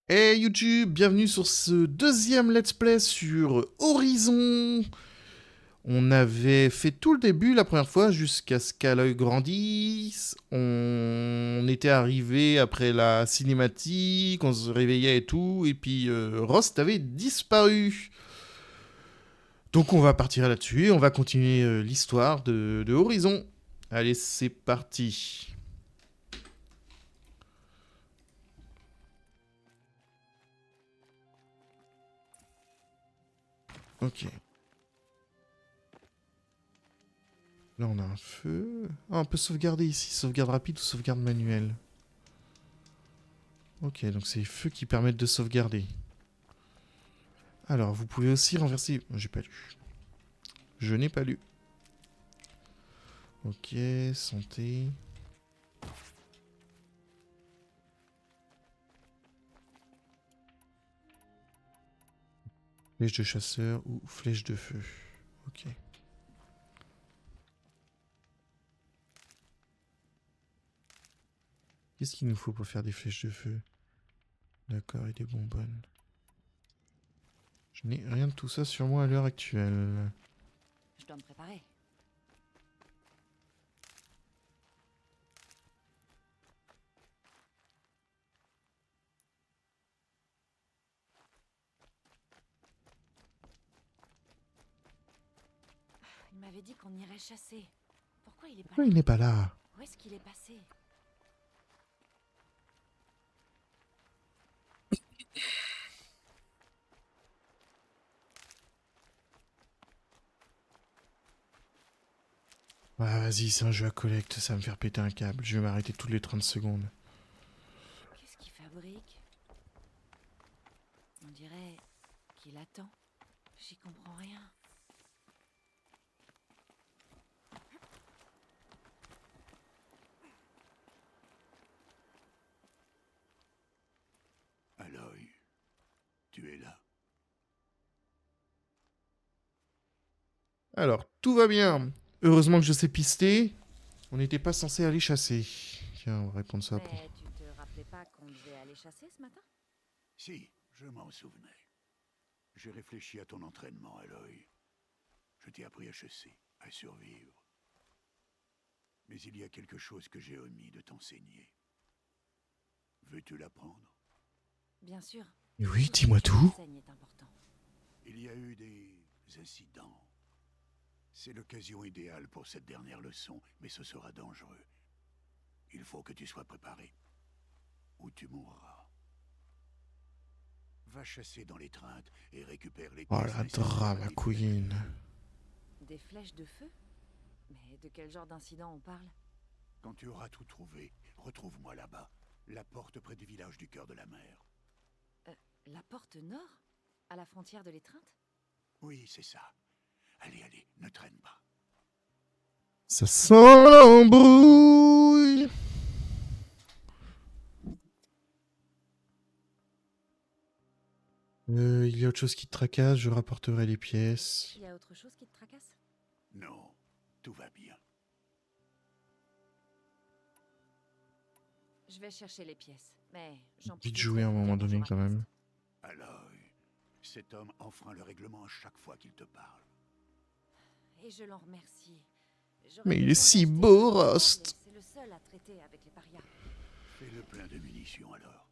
Hey YouTube, bienvenue sur ce deuxième let's play sur Horizon. On avait fait tout le début la première fois jusqu'à ce qu'Aloy grandisse. On était arrivé après la cinématique, on se réveillait et tout, et puis Rost avait disparu. Donc on va partir là-dessus et on va continuer l'histoire de Horizon. Allez, c'est parti. Ok. Là on a un feu. Ah, on peut sauvegarder ici, sauvegarde rapide ou sauvegarde manuelle. Ok, donc c'est les feux qui permettent de sauvegarder. Alors, vous pouvez aussi renverser... J'ai pas lu. Je n'ai pas lu. Ok, santé. Flèche de chasseur ou flèche de feu. Ok. Qu'est-ce qu'il nous faut pour faire des flèches de feu? D'accord, et des bonbonnes. Je n'ai rien de tout ça sur moi à l'heure actuelle. Je dois me préparer. Il m'avait dit qu'on irait chasser. Pourquoi il est pas Pourquoi là? il n'est pas là? Où est-ce qu'il est passé? Ah, vas-y, c'est un jeu à collecte, ça va me faire péter un câble. Je vais m'arrêter toutes les 30 secondes. Qu'est-ce qu'il fabrique? On dirait qu'il attend. J'y comprends rien. Aloy, tu es là. Alors, tout va bien. Heureusement que je sais pister. On n'était pas censé aller chasser. Tiens, on va répondre ça après. Mais tu te rappelais pas qu'on devait aller chasser ce matin? Si, je m'en souvenais. J'ai réfléchi à ton entraînement, Aloy. Je t'ai appris à chasser, à survivre. Mais il y a quelque chose que j'ai omis de t'enseigner. Veux-tu l'apprendre? Bien sûr. Oui, Tout ce dis-moi que tu tout. m'enseignes est important. Il y a eu des incidents. C'est l'occasion idéale pour cette dernière leçon, mais ce sera dangereux. Il faut que tu sois préparé. Ou tu mourras. Va chasser dans l'étreinte et récupère les Oh pièces la nécessaires à drama tes flèches de queen. feu. Des flèches de feu? Mais de quel genre d'incident on parle? Quand tu auras tout trouvé, retrouve-moi là-bas. La porte près du village du cœur de la mer. La porte nord? À la frontière de l'étreinte? Oui, c'est ça. Allez, allez, ne traîne pas. Ça sent l'embrouille. Il y a autre chose qui te tracasse, je rapporterai les pièces. Il y a autre chose qui te tracasse? Non, tout va bien. Je vais chercher les pièces, mais j'en Vite profiterai jouer à un pour moment dire donné bonjour à quand même. Coste. Aloy, cet homme enfreint le règlement à chaque fois qu'il te parle. Et je l'en remercie. J'aurais Mais il est besoin si d'acheter beau, un portable, Rost. et c'est le seul à traiter avec les parias. Fais le plein de munitions alors.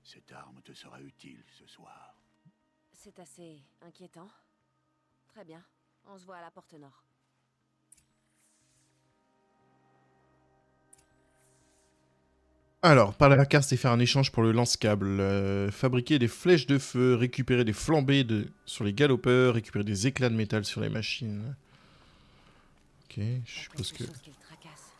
Cette arme te sera utile ce soir. C'est assez inquiétant. Très bien, on se voit à la porte nord. Alors, parler à la carte, c'est faire un échange pour le lance-câble. Fabriquer des flèches de feu, récupérer des flambées sur les galopeurs, récupérer des éclats de métal sur les machines. Ok, je Pas suppose quelque que... chose qui le tracasse.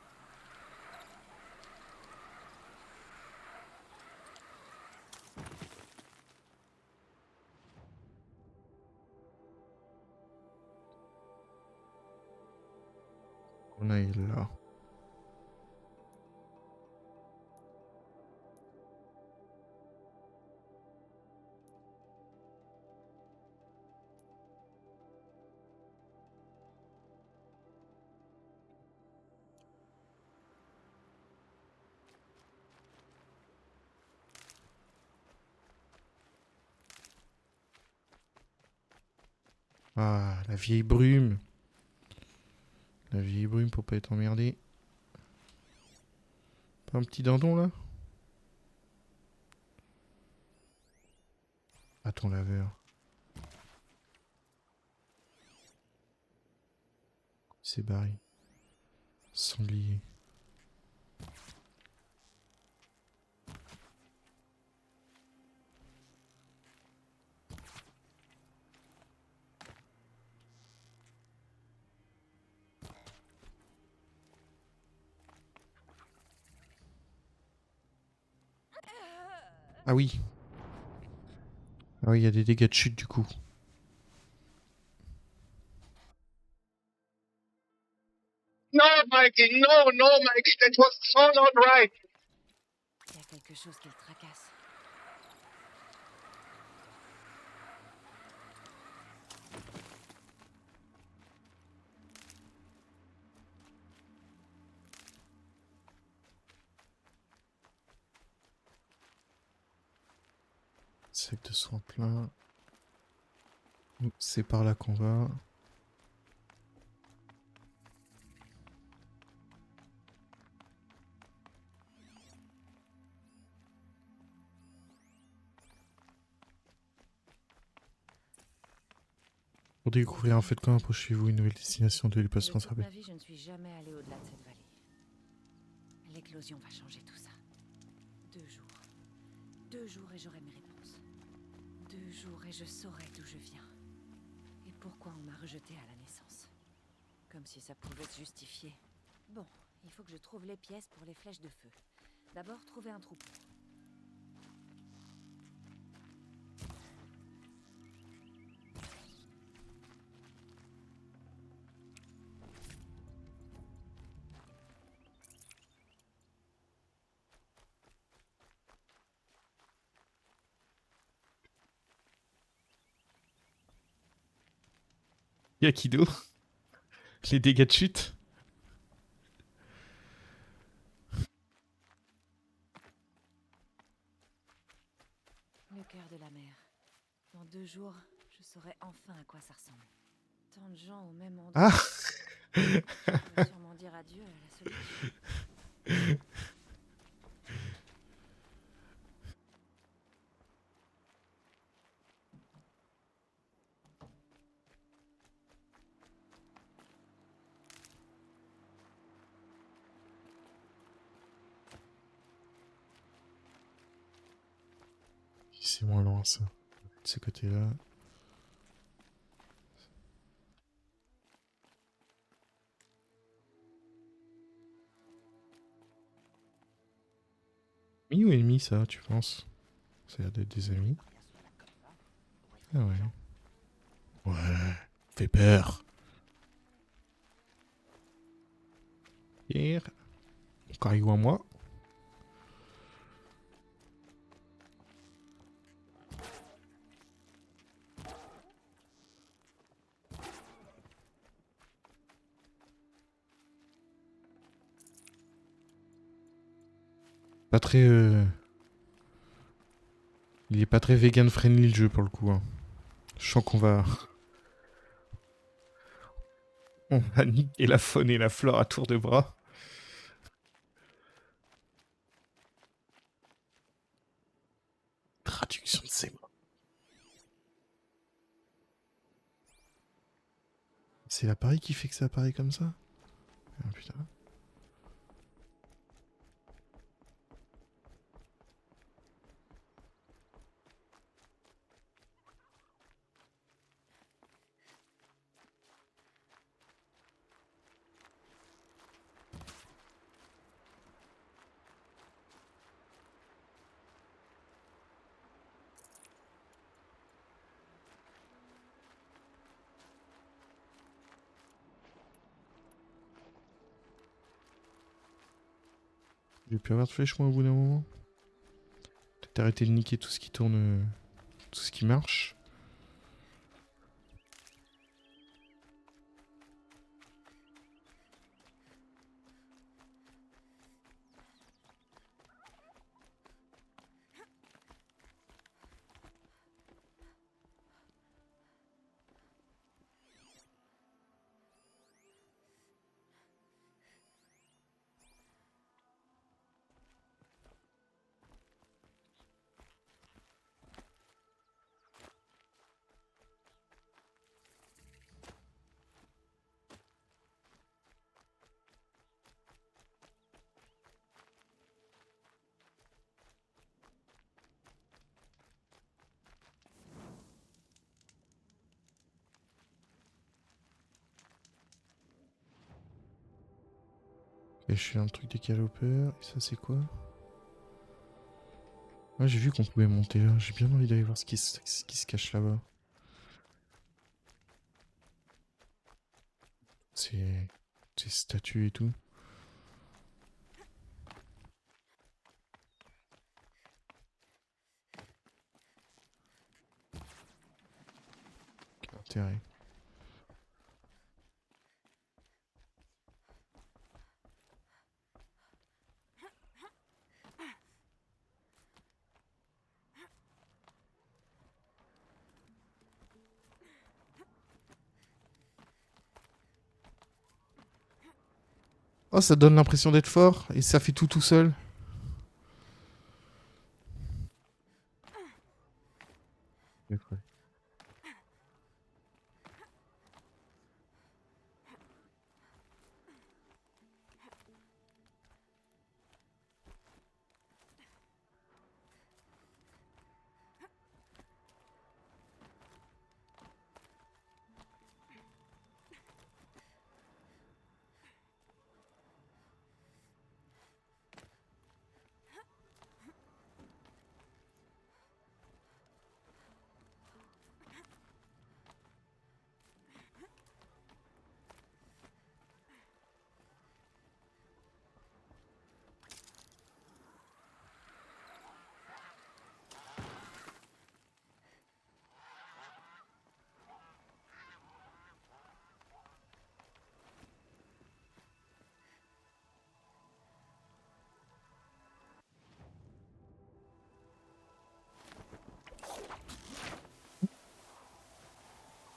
On est là. Ah, la vieille brume. La vieille brume pour pas être emmerdé. Pas un petit dindon là? À ton laveur. C'est barré. Sanglier. Ah oui. Ah oui, il y a des dégâts de chute du coup. No, Mikey, no, no, Mikey, that was so not right. Il y a quelque chose qui le tracasse. Sac de soins plein. C'est par là qu'on va. Pour découvrir un feu de camp, approchez-vous une nouvelle destination de déplacement. De toute ma vie, je ne suis jamais allée au-delà de cette vallée. L'éclosion va changer tout ça. 2 jours. 2 jours et j'aurai mes réponses. 2 jours et je saurai d'où je viens. Et pourquoi on m'a rejetée à la naissance. Comme si ça pouvait se justifier. Bon, il faut que je trouve les pièces pour les flèches de feu. D'abord, trouver un troupeau. Yakido. Les dégâts de chute. Le cœur de la mer. Dans 2 jours, je saurai enfin à quoi ça ressemble. Tant de gens au même endroit. Ah. Je vais sûrement dire adieu à la solitude. C'est moins loin ça. De ce côté-là. Ami ou ennemi ça, tu penses? Ça a l'air d'être des amis. Ah ouais. Ouais. Fais peur. Hier. Cargo à moi. Pas très... Il est pas très vegan friendly le jeu pour le coup. Hein. Je sens qu'on va... On va niquer la faune et la flore à tour de bras. Traduction de ces mots. C'est l'appareil qui fait que ça apparaît comme ça? Ah putain. J'ai pu avoir de flèches moi au bout d'un moment. Peut-être arrêter de niquer tout ce qui tourne, tout ce qui marche. Et je suis un truc des galopeurs. Et ça, c'est quoi? Ouais, j'ai vu qu'on pouvait monter là. J'ai bien envie d'aller voir ce qui se cache là-bas. Ces statues et tout. Quel intérêt. Oh, ça donne l'impression d'être fort et ça fait tout seul. Ouais.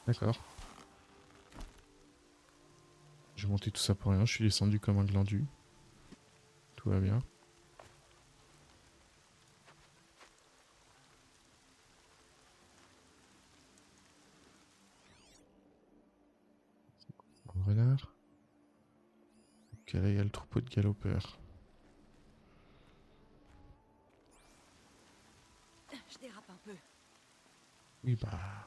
D'accord. J'ai monté tout ça pour rien. Je suis descendu comme un glandu. Tout va bien. Un renard. Ok, là, il y a le troupeau de galopeurs. Je dérape un peu. Oui, bah...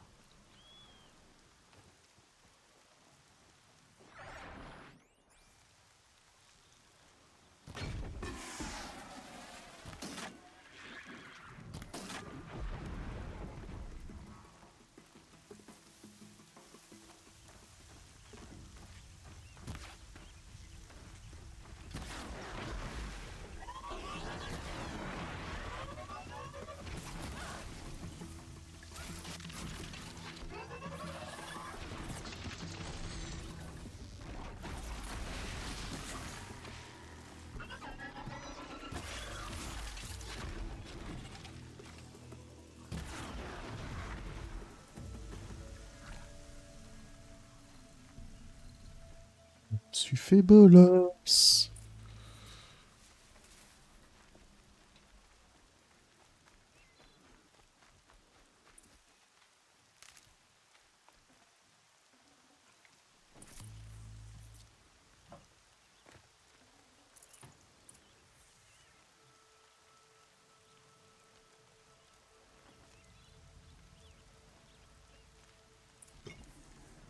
Tu fais bolos.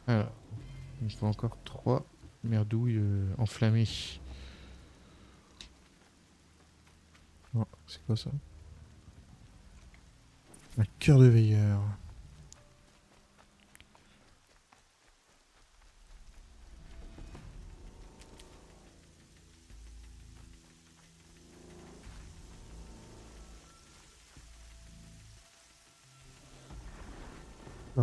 Alors, il me faut encore 3 merdouilles enflammées. Oh, c'est quoi ça? Un cœur de veilleur. Oh.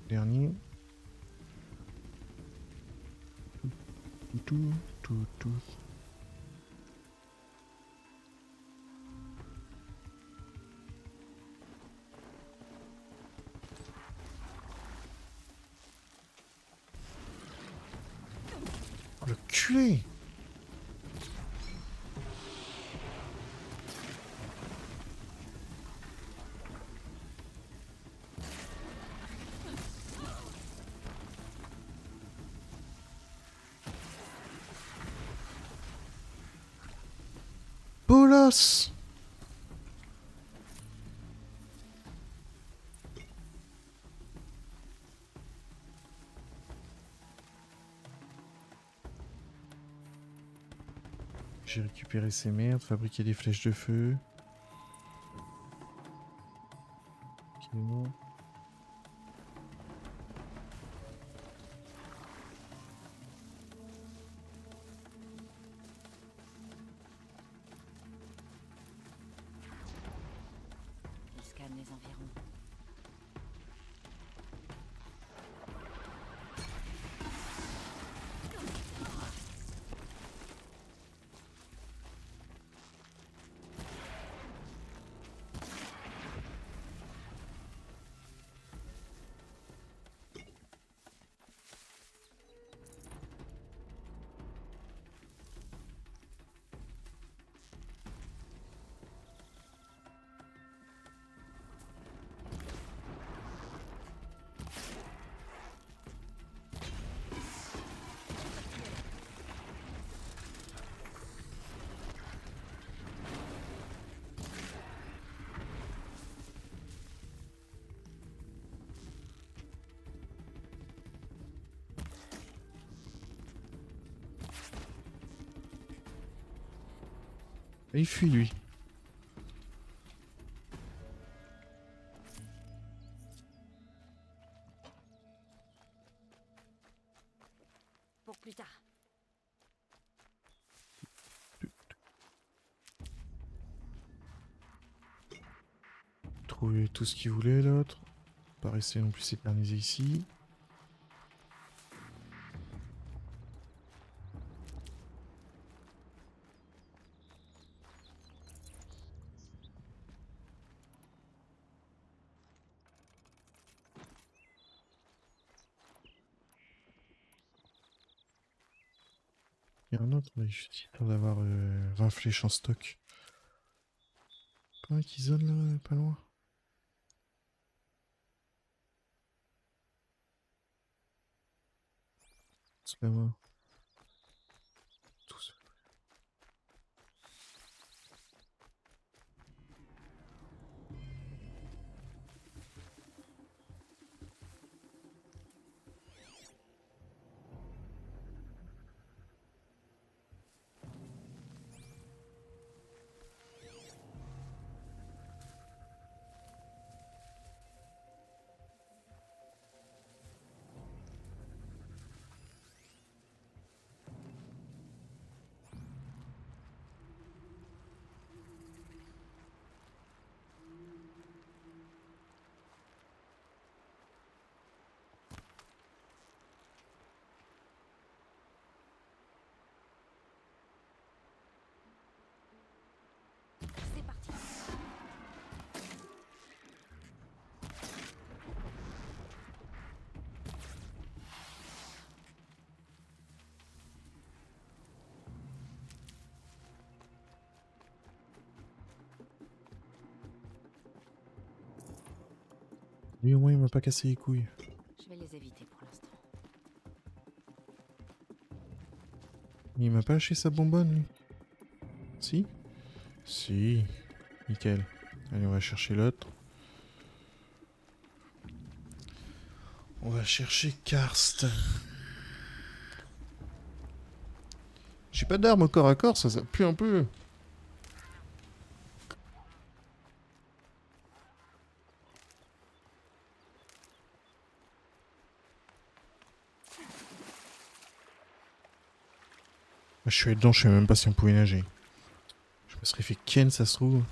Dernier. Tout. Le culé! Bolos! J'ai récupéré ces merdes, fabriqué des flèches de feu. Ok, bon. Il scanne les environs. Et il fuit lui. Pour plus tard. Trouver tout ce qu'il voulait l'autre. Pas rester non plus s'éterniser ici. Il y a un autre, mais je suis sûr d'avoir 20 flèches en stock. Pas un qui zone là, pas loin. C'est là-bas. Tout seul. C'est parti. Lui au moins il m'a pas cassé les couilles. Je vais les éviter pour l'instant. Il m'a pas lâché sa bonbonne lui. Si? Si. Nickel. Allez on va chercher l'autre. On va chercher Karst. J'ai pas d'arme au corps à corps, ça pue un peu. Je suis allé dedans, je sais même pas si on pouvait nager. Je me serais fait ken, ça se trouve.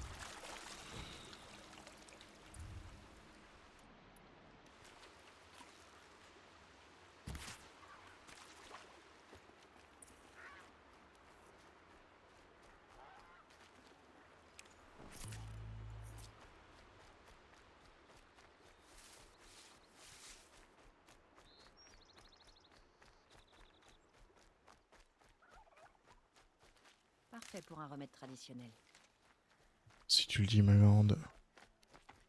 Parfait pour un remède traditionnel. Si tu le dis, ma grande,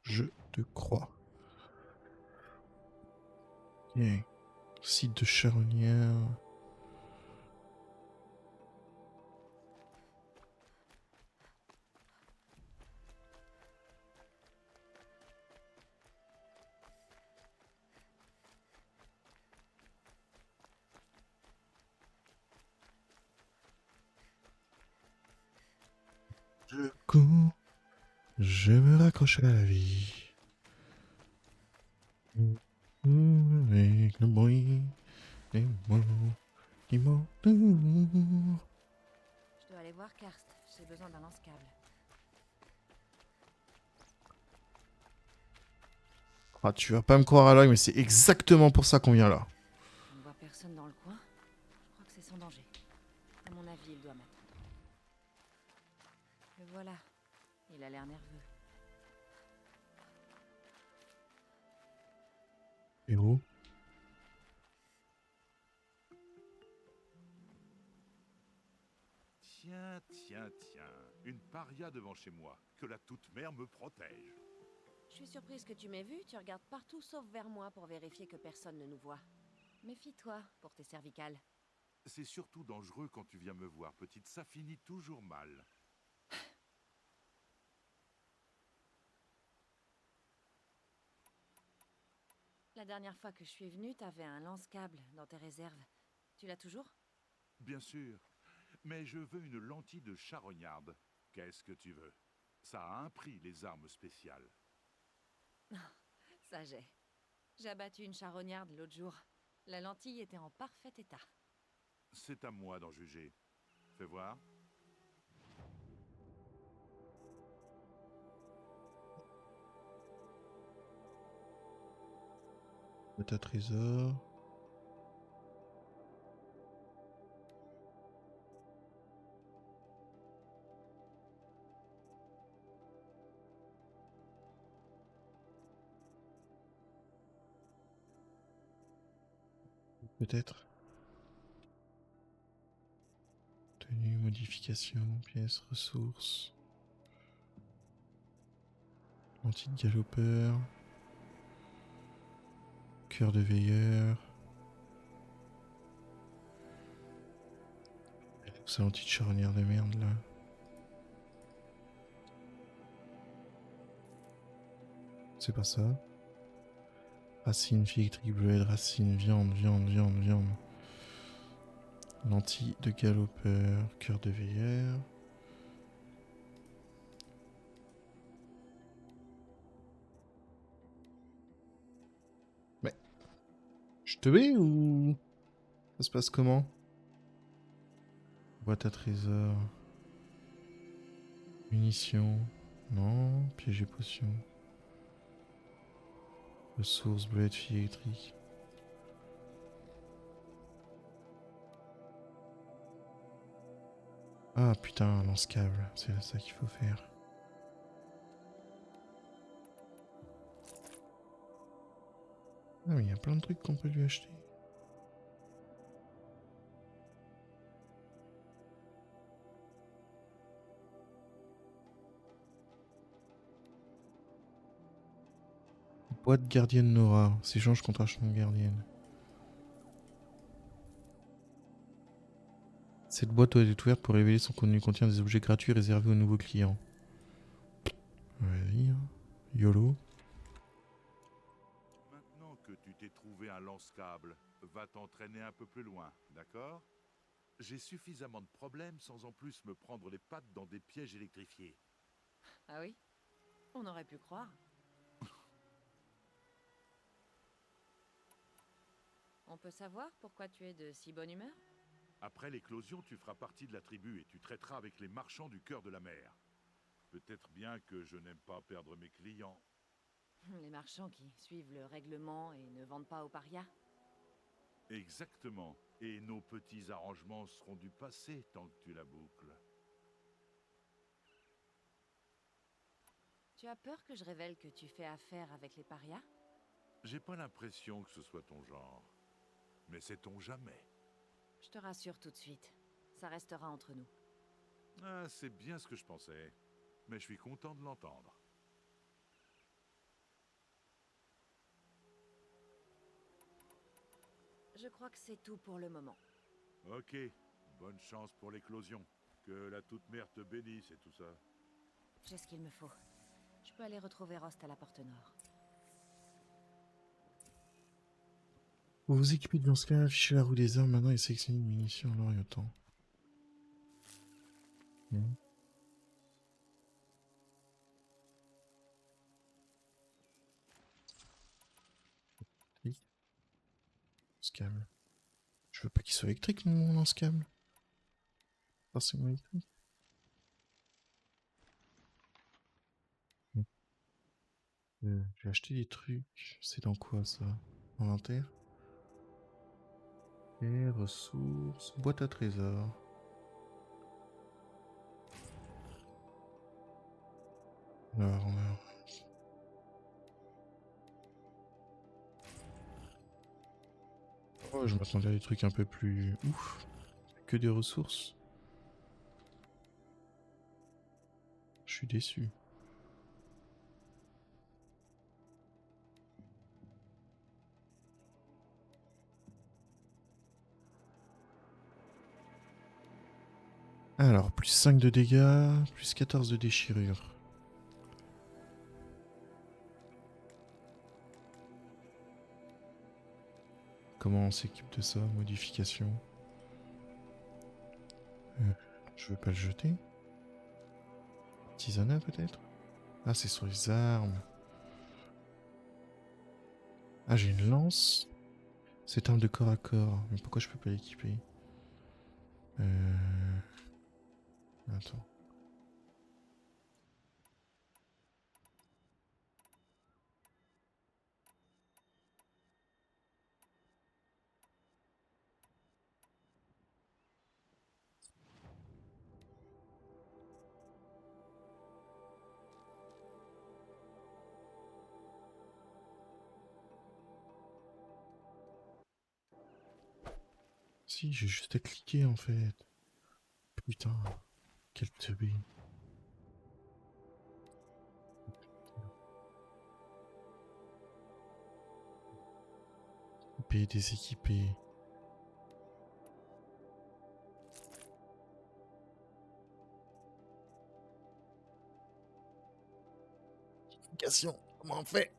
je te crois. Ok. Site de charognard. Je cours, je me raccroche à la vie. Avec le bruit des mots qui m'entourent. Je dois aller voir Karst. J'ai besoin d'un lance-câble. Ah, tu vas pas me croire à l'œil, mais c'est exactement pour ça qu'on vient là. Je ne vois personne dans le coin. Je crois que c'est sans danger. À mon avis, il doit m'attendre. Le voilà. Il a l'air nerveux. Héros. Tiens, tiens, tiens. Une paria devant chez moi. Que la toute-mère me protège. Je suis surprise que tu m'aies vu. Tu regardes partout sauf vers moi pour vérifier que personne ne nous voit. Méfie-toi pour tes cervicales. C'est surtout dangereux quand tu viens me voir, petite. Ça finit toujours mal. La dernière fois que je suis venue, t'avais un lance-câble dans tes réserves. Tu l'as toujours? Bien sûr. Mais je veux une lentille de charognarde. Qu'est-ce que tu veux? Ça a un prix, les armes spéciales. Ça j'ai. J'ai abattu une charognarde l'autre jour. La lentille était en parfait état. C'est à moi d'en juger. Fais voir. Boîte à trésor. Peut-être. Tenue, modification, pièces, ressources. Lentille de galopeur. Cœur de veilleur. C'est lentille de charognard de merde là. C'est pas ça. Racine, figue, électrique, bleuette, racine, viande, viande, viande, viande. Lentille de galopeur, cœur de veilleur. Mais je te vais ou ça se passe comment? Boîte à trésor. Munitions. Non. Piège et potions. Ressources, bleuette, fille électrique. Ah putain, lance-câble. C'est ça qu'il faut faire. Ah mais il y a plein de trucs qu'on peut lui acheter. Boîte gardienne Nora. S'échange contre achetement gardienne. Cette boîte doit être ouverte pour révéler son contenu contient des objets gratuits réservés aux nouveaux clients. Vas-y, hein. YOLO. Maintenant que tu t'es trouvé un lance-câble, va t'entraîner un peu plus loin, d'accord? J'ai suffisamment de problèmes sans en plus me prendre les pattes dans des pièges électrifiés. Ah oui? On aurait pu croire. On peut savoir pourquoi tu es de si bonne humeur? Après l'éclosion, tu feras partie de la tribu et tu traiteras avec les marchands du cœur de la mer. Peut-être bien que je n'aime pas perdre mes clients. Les marchands qui suivent le règlement et ne vendent pas aux parias? Exactement. Et nos petits arrangements seront du passé tant que tu la boucles. Tu as peur que je révèle que tu fais affaire avec les parias? J'ai pas l'impression que ce soit ton genre. Mais sait-on jamais? Je te rassure tout de suite. Ça restera entre nous. Ah, c'est bien ce que je pensais. Mais je suis content de l'entendre. Je crois que c'est tout pour le moment. Ok, bonne chance pour l'éclosion. Que la toute-mère te bénisse et tout ça. J'ai ce qu'il me faut. Je peux aller retrouver Rost à la porte nord. Vous vous équipez de lance-flamme, affichez la roue des armes maintenant et sélectionnez une munition en l'orientant. Hmm. Oui. Lance-câble. Je veux pas qu'il soit électrique mon lance-câble. Forcément électrique. Hmm. J'ai acheté des trucs. C'est dans quoi ça? Inventaire. Et ressources. Boîte à trésors. Alors, oh, je m'attendais à des trucs un peu plus ouf. Que des ressources. Je suis déçu. Alors, plus 5 de dégâts, plus 14 de déchirure. Comment on s'équipe de ça? Modification. Je veux pas le jeter. Artisanat peut-être? Ah, c'est sur les armes. Ah, j'ai une lance. C'est arme de corps à corps. Mais pourquoi je peux pas l'équiper? Attends. Si, j'ai juste à cliquer en fait. Putain, quel teubé. Équipé, déséquipé. Modification, comment on fait?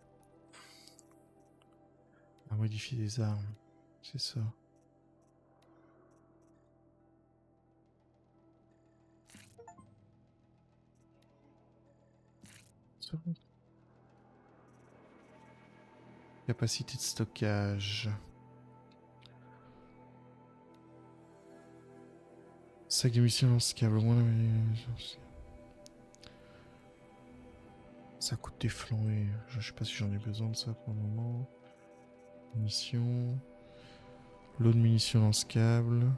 À modifier les armes. C'est ça. Ça va. Capacité de stockage. Sac de mission lance-câble. Ça coûte des flancs et je sais pas si j'en ai besoin de ça pour le moment. Munitions. Lot de munitions lance-câble.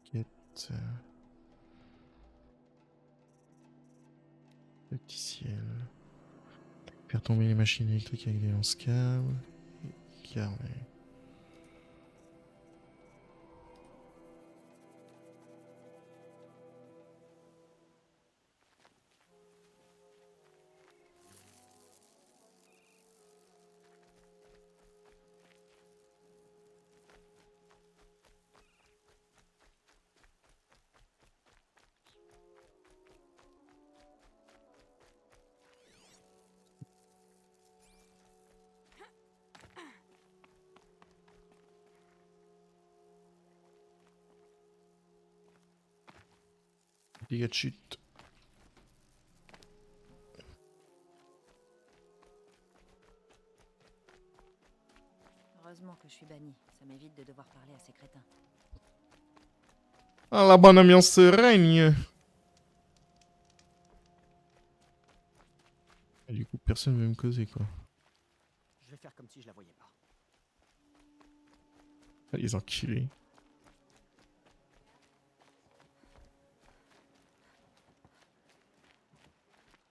Quête. Petit ciel. Faire tomber les machines électriques avec des lance-câbles. Carnet. Dégâts de chute. Heureusement que je suis banni. Ça m'évite de devoir parler à ces crétins. Ah, la bonne ambiance règne. Et du coup, personne ne veut me causer, quoi. Je vais faire comme si je la voyais pas. Ah, les enculés.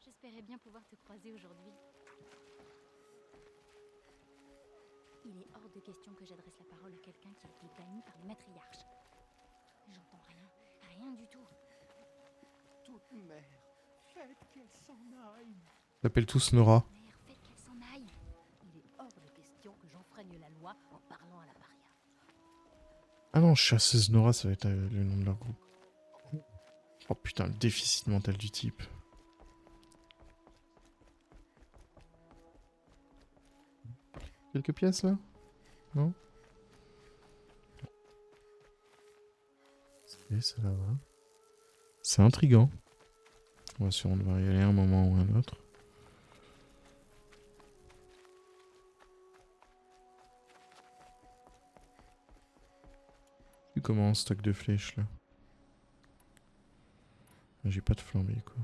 J'espérais bien pouvoir te croiser aujourd'hui. de question que j'adresse la parole à quelqu'un qui a été banni par les matriarches. J'entends rien, rien du tout. Toute mère, faites qu'elle s'en aille. L'appelle tous Nora. Mère, faites qu'elle s'en aille. Il est hors de question que j'enfreigne la loi en parlant à la paria. Ah non, chasseuse Nora, ça va être le nom de leur groupe. Oh putain, le déficit mental du type. Quelques pièces là? Non? Ça va. C'est intriguant. On va sûrement devoir y aller un moment ou un autre. Tu comment stock de flèches là? J'ai pas de flambée quoi.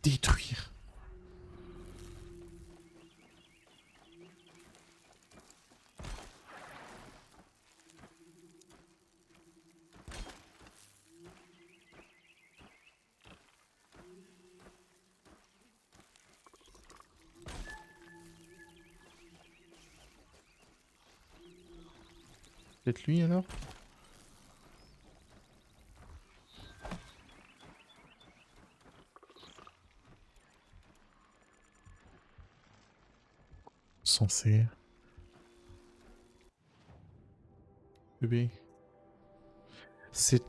Détruire. Peut-être lui alors? Censé. Bébé. C'est...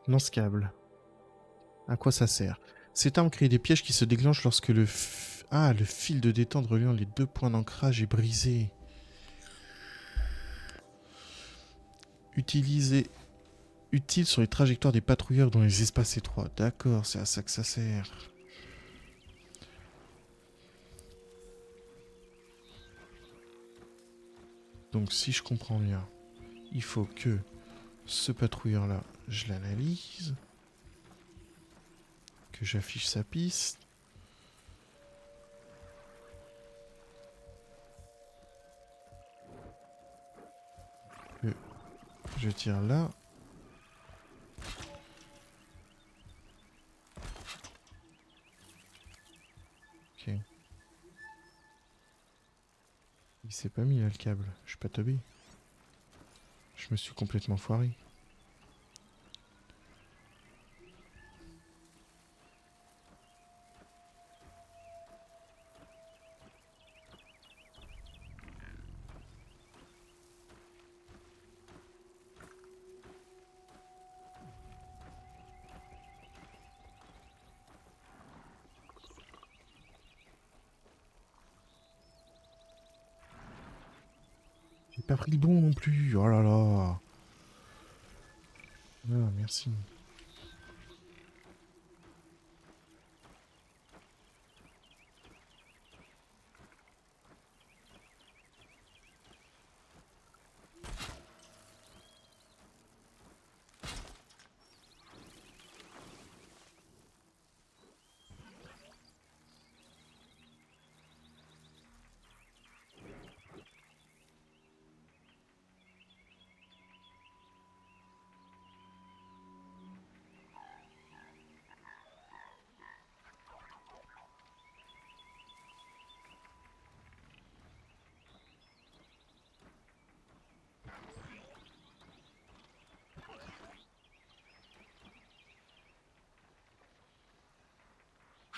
Non, ce câble. À quoi ça sert? Cette arme crée des pièges qui se déclenchent lorsque le fil de détente reliant les deux points d'ancrage est brisé. Utile sur les trajectoires des patrouilleurs dans les espaces étroits. D'accord, c'est à ça que ça sert. Donc si je comprends bien, il faut que ce patrouilleur-là, je l'analyse, que j'affiche sa piste. Que je tire là. Ok. Il s'est pas mis là le câble, je suis pas teubé. Je me suis complètement foiré. J'ai pas pris le bon non plus, oh là là. Ah, merci.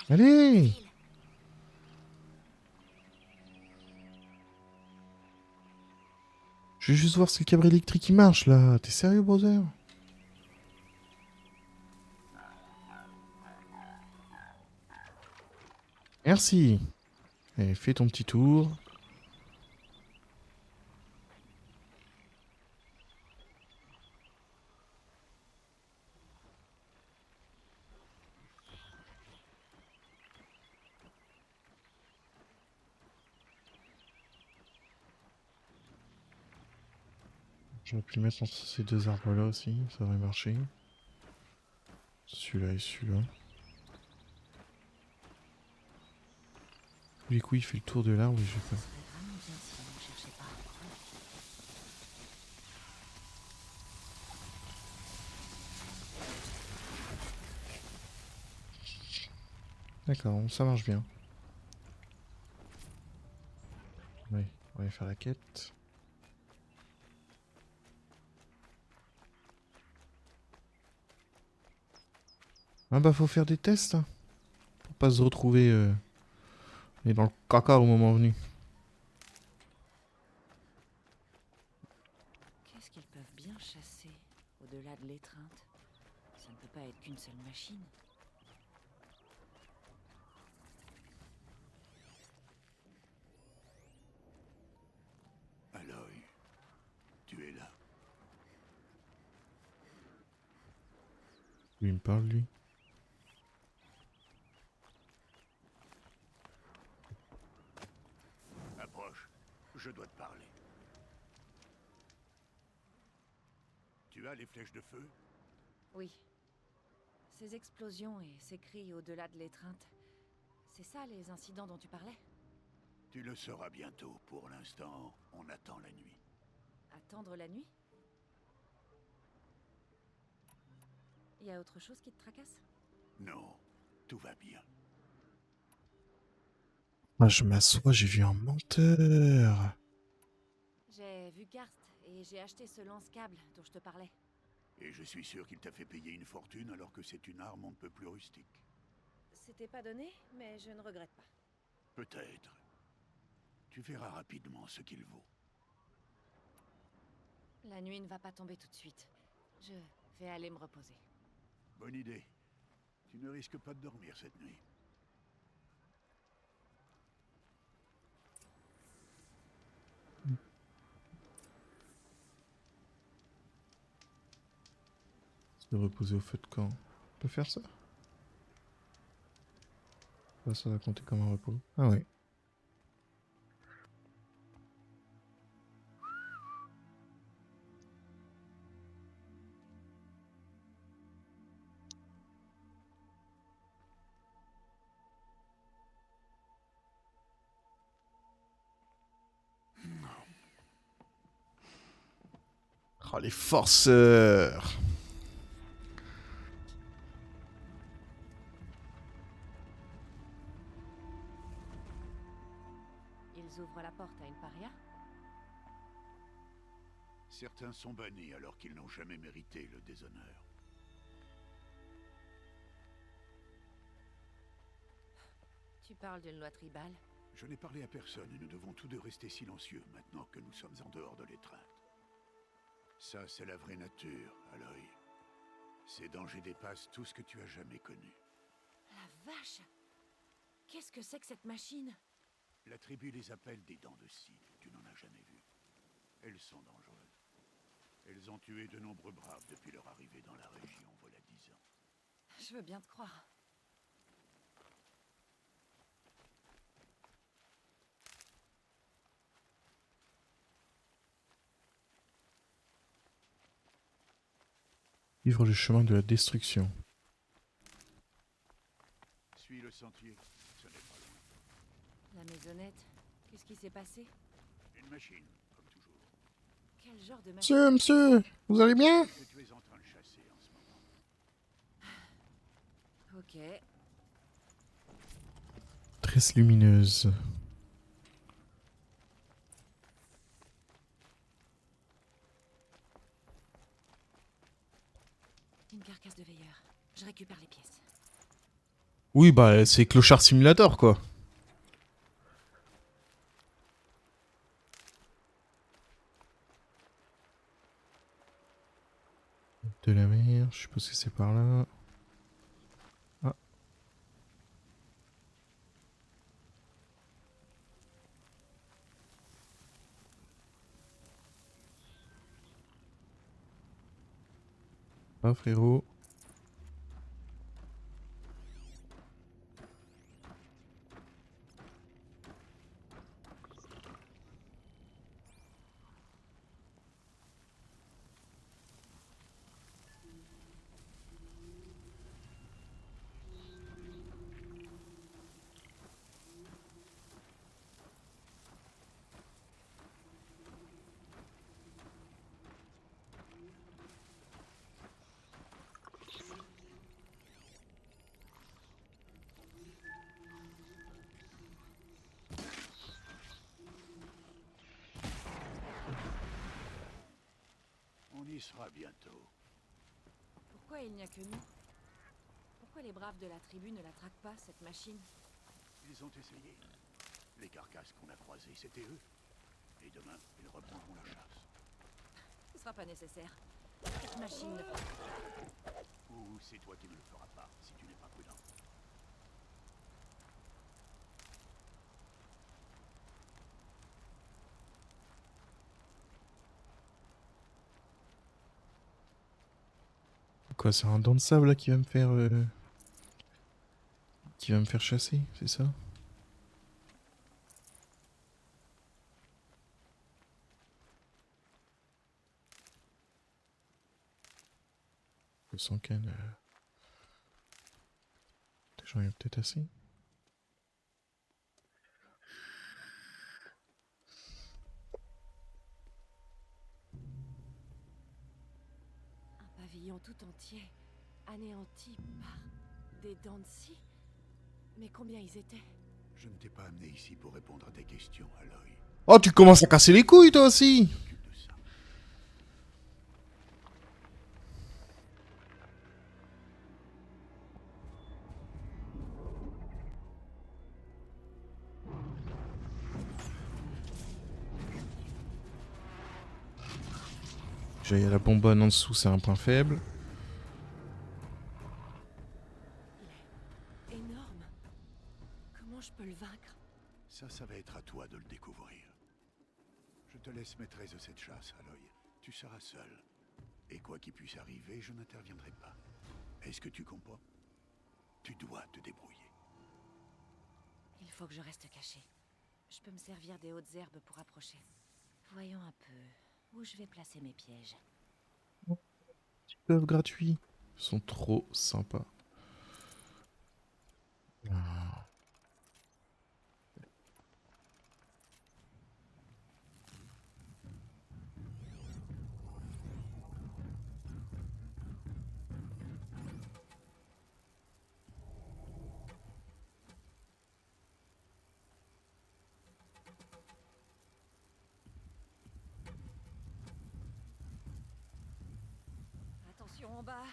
Allez! Je vais juste voir si le câble électrique il marche là. T'es sérieux, brother? Merci. Allez, fais ton petit tour. J'aurais pu le mettre entre ces deux arbres-là aussi, ça aurait marché. Celui-là et celui-là. Du coup, il fait le tour de l'arbre et je vais pas. Ce serait vraiment bien si on ne cherchait pas. D'accord, ça marche bien. Oui, on va aller faire la quête. Ah bah faut faire des tests hein, pour pas se retrouver et dans le caca au moment venu. Qu'est-ce qu'ils peuvent bien chasser au-delà de l'étreinte? Ça ne peut pas être qu'une seule machine. Aloy, tu es là. Lui il me parle lui. Approche, je dois te parler. Tu as les flèches de feu? Oui. Ces explosions et ces cris au-delà de l'étreinte, c'est ça les incidents dont tu parlais? Tu le sauras bientôt. Pour l'instant, on attend la nuit. Attendre la nuit? Y a autre chose qui te tracasse? Non, tout va bien. Ah je m'assois, j'ai vu un menteur. J'ai vu Karst et j'ai acheté ce lance-câble dont je te parlais. Et je suis sûr qu'il t'a fait payer une fortune alors que c'est une arme on ne peut plus rustique. C'était pas donné, mais je ne regrette pas. Peut-être. Tu verras rapidement ce qu'il vaut. La nuit ne va pas tomber tout de suite. Je vais aller me reposer. Bonne idée. Tu ne risques pas de dormir cette nuit. Se reposer au feu de camp. On peut faire ça? Ça va compter comme un repos. Ah oui. Oh les forceurs! Ils ouvrent la porte à une paria? Certains sont bannis alors qu'ils n'ont jamais mérité le déshonneur. Tu parles d'une loi tribale? Je n'ai parlé à personne et nous devons tous deux rester silencieux maintenant que nous sommes en dehors de l'étreinte. Ça, c'est la vraie nature, Aloy. Ces dangers dépassent tout ce que tu as jamais connu. La vache! Qu'est-ce que c'est que cette machine? La tribu les appelle des dents de scie. Tu n'en as jamais vu. Elles sont dangereuses. Elles ont tué de nombreux braves depuis leur arrivée dans la région, voilà 10 ans. Je veux bien te croire. Vivre le chemin de la destruction. Suis le sentier, ce n'est pas loin. La maisonnette, qu'est-ce qui s'est passé? Une machine, comme toujours. Quel genre de machine? Monsieur, vous allez bien? Que tu es en train de chasser en ce moment. Ok. Tresse lumineuse. Une carcasse de veilleur. Je récupère les pièces. Oui, bah c'est Clochard Simulator quoi. De la mer, je suppose que c'est par là. Ah. Ah frérot. On y sera bientôt. Pourquoi il n'y a que nous? Pourquoi les braves de la tribu ne la traquent pas, cette machine? Ils ont essayé. Les carcasses qu'on a croisées, c'était eux. Et demain, ils reprendront la chasse. Ce sera pas nécessaire. Cette machine ne fera... Ou c'est toi qui ne le feras pas, si tu n'es pas prudent. Quoi, c'est un dent de sable là qui va me faire... qui va me faire chasser, c'est ça? Le 100 cannes... J'en ai peut-être assez. Un pavillon tout entier, anéanti par des dents de scie. Mais combien ils étaient? Je ne t'ai pas amené ici pour répondre à tes questions, Aloy. Oh, tu commences à casser les couilles toi aussi! M'occupe de ça. J'ai la bonbonne en dessous, c'est un point faible. Il est énorme. Comment je peux le vaincre? Ça va être à toi de le découvrir. Je te laisse maîtresse de cette chasse, Aloy. Tu seras seul. Et quoi qu'il puisse arriver, je n'interviendrai pas. Est-ce que tu comprends? Tu dois te débrouiller. Il faut que je reste caché. Je peux me servir des hautes herbes pour approcher. Voyons un peu où je vais placer mes pièges. Petits bœufs gratuits. Ils sont trop sympas. Ah. Attention en bas.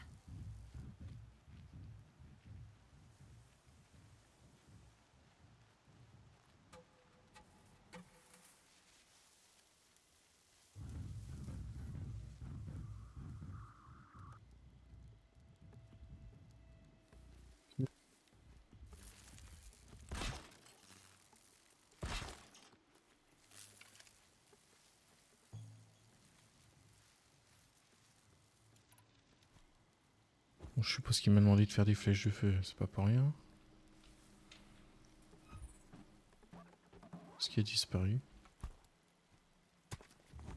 Bon, je suppose qu'il m'a demandé de faire des flèches de feu, c'est pas pour rien. Ce qui a disparu.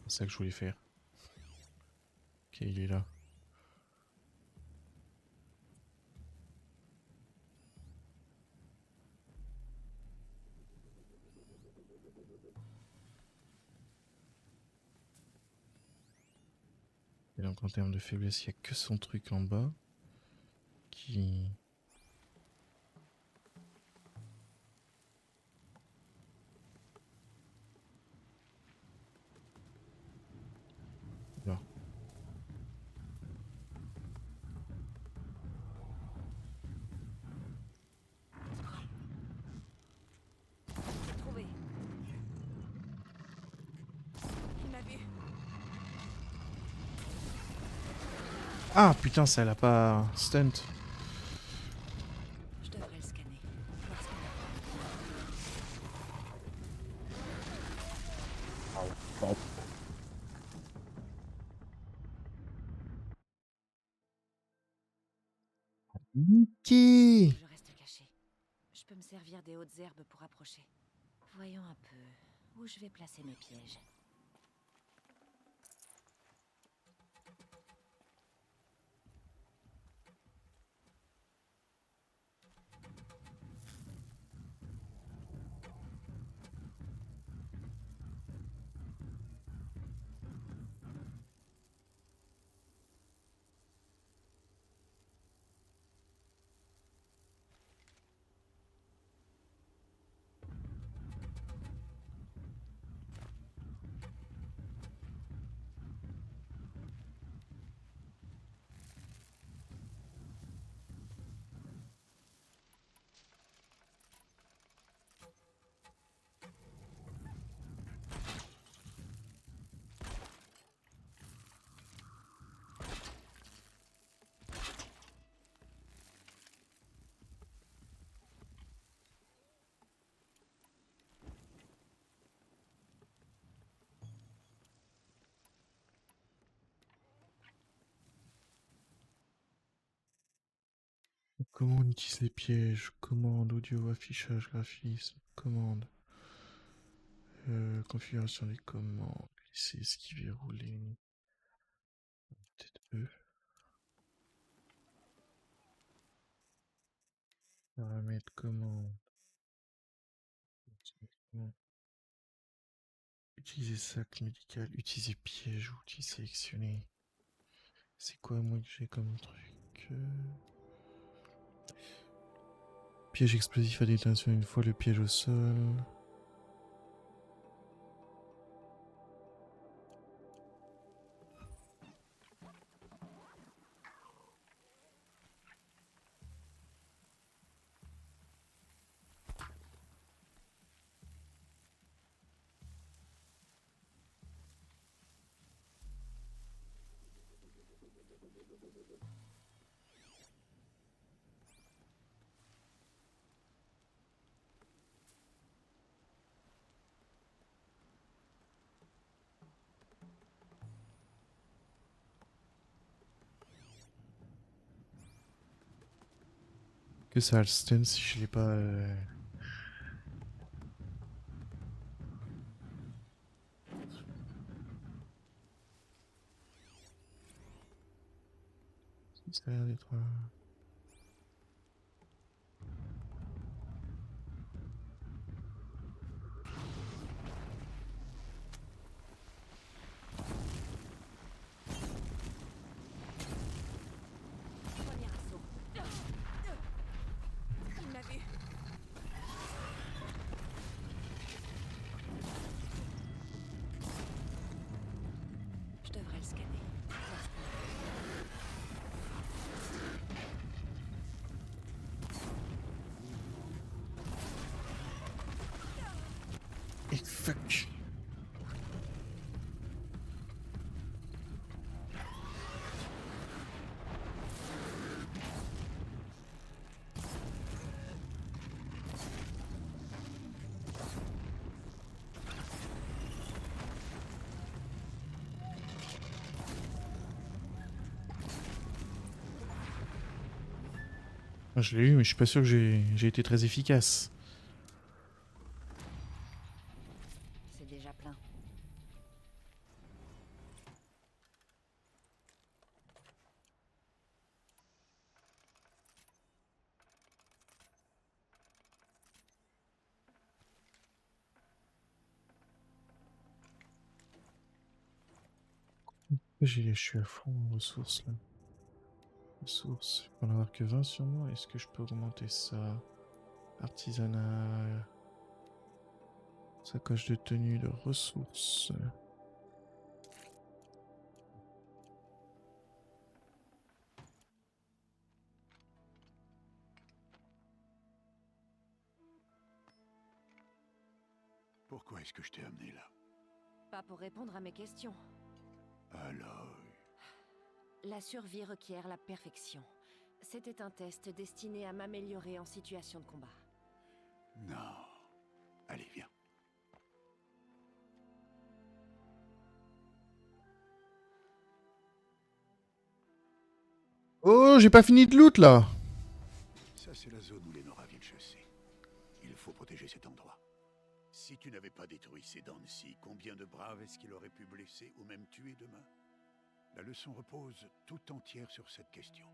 C'est ça que je voulais faire. Ok, il est là. Et donc en termes de faiblesse, il n'y a que son truc en bas. Qui... Là. J'ai trouvé. Il m'a vu. Ah putain, ça l'a pas stunt. Je devrais le scanner. Voir ce qu'il a. peux me servir des hautes herbes pour approcher. Voyons un peu où je vais placer mes pièges. Comment on utilise les pièges? Commande, audio, affichage, graphisme, commande. Configuration des commandes. Glisser, esquiver, rouler. Peut-être E. Paramètres, commande. Utiliser sac médical, utiliser piège, outil sélectionné. C'est quoi moi que j'ai comme truc Piège explosif à détonation une fois le piège au sol. Que ça a le stun si je l'ai pas... Ça a l'air d'être... Premier assaut. Il m'a vu. Je devrais le scanner. Et fuck. Je l'ai eu, mais je suis pas sûr que j'ai été très efficace. C'est déjà plein. Je suis à fond en ressources là. Ressources, je peux en avoir que 20 sur moi. Est-ce que je peux augmenter ça? Artisanat. Sacoche de tenue de ressources. Pourquoi est-ce que je t'ai amené là? Pas pour répondre à mes questions. Alors, La survie requiert la perfection. C'était un test destiné à m'améliorer en situation de combat. non. Allez, viens. Oh, j'ai pas fini de loot là! Ça, c'est la zone où les Nora viennent chasser. Il faut protéger cet endroit. Si tu n'avais pas détruit ces dents-ci, combien de braves est-ce qu'il aurait pu blesser ou même tuer demain? La leçon repose tout entière sur cette question.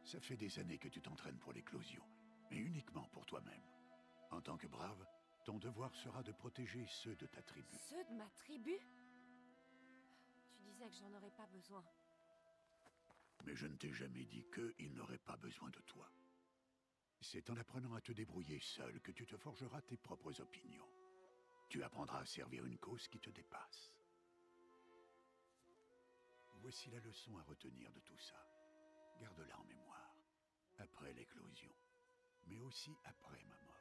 Ça fait des années que tu t'entraînes pour l'éclosion, mais uniquement pour toi-même. En tant que brave, ton devoir sera de protéger ceux de ta tribu. Ceux de ma tribu? Tu disais que j'en aurais pas besoin. Mais je ne t'ai jamais dit qu'ils n'auraient pas besoin de toi. C'est en apprenant à te débrouiller seul que tu te forgeras tes propres opinions. Tu apprendras à servir une cause qui te dépasse. Voici la leçon à retenir de tout ça. Garde-la en mémoire. Après l'éclosion, mais aussi après ma mort.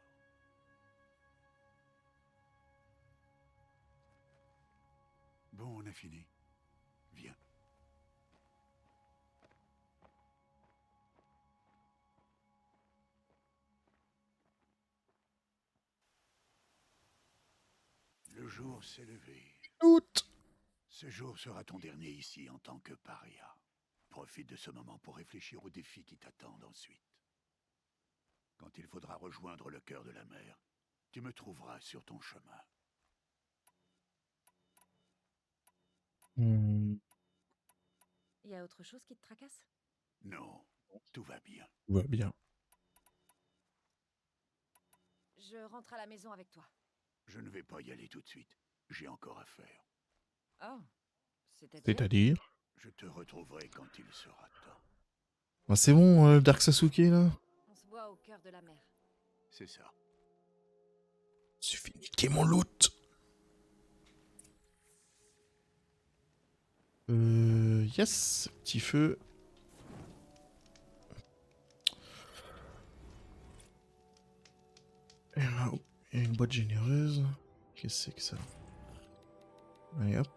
Bon, on a fini. Viens. Le jour s'est levé. Loot. Ce jour sera ton dernier ici en tant que paria. Profite de ce moment pour réfléchir aux défis qui t'attendent ensuite. Quand il faudra rejoindre le cœur de la mer, tu me trouveras sur ton chemin. Hmm, Il y a autre chose qui te tracasse? Non, tout va bien. tout va bien. Je rentre à la maison avec toi. Je ne vais pas y aller tout de suite. J'ai encore à faire. Oh, c'est-à-dire? C'est-à-dire? Je te retrouverai quand il sera temps. Ah, c'est bon, Dark Sasuke, là? On se voit au cœur de la mer. C'est ça. Suffit de niquer mon loot. Yes, petit feu. Et là, oh, il y a une boîte généreuse. Qu'est-ce que c'est que ça? Allez hop.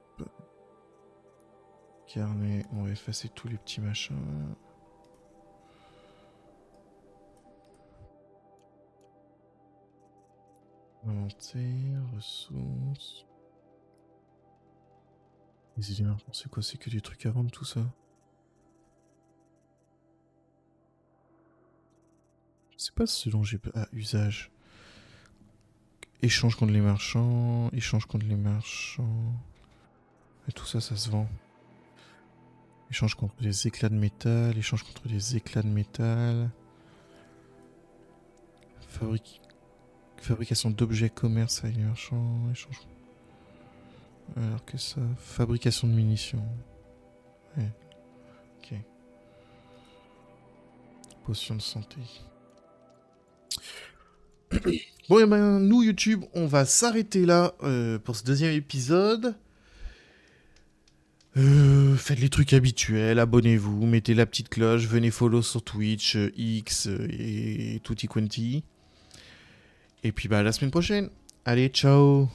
Carnet, on va effacer tous les petits machins. Inventaire, ressources. Les éléments, c'est quoi? C'est que des trucs à vendre tout ça? Je sais pas ce dont j'ai pas. Ah, usage. Échange contre les marchands. Échange contre les marchands. Et tout ça, ça se vend. Échange contre les éclats de métal. Échange contre les éclats de métal. Fabrication d'objets commerce avec les marchands. Échange. Alors que ça. Fabrication de munitions. Ouais. Ok. Potion de santé. Bon, et ben, nous, YouTube, on va s'arrêter là pour ce deuxième épisode. Faites les trucs habituels, abonnez-vous, mettez la petite cloche, venez follow sur Twitch, X et tutti quanti. Et puis, bah, à la semaine prochaine. Allez, ciao!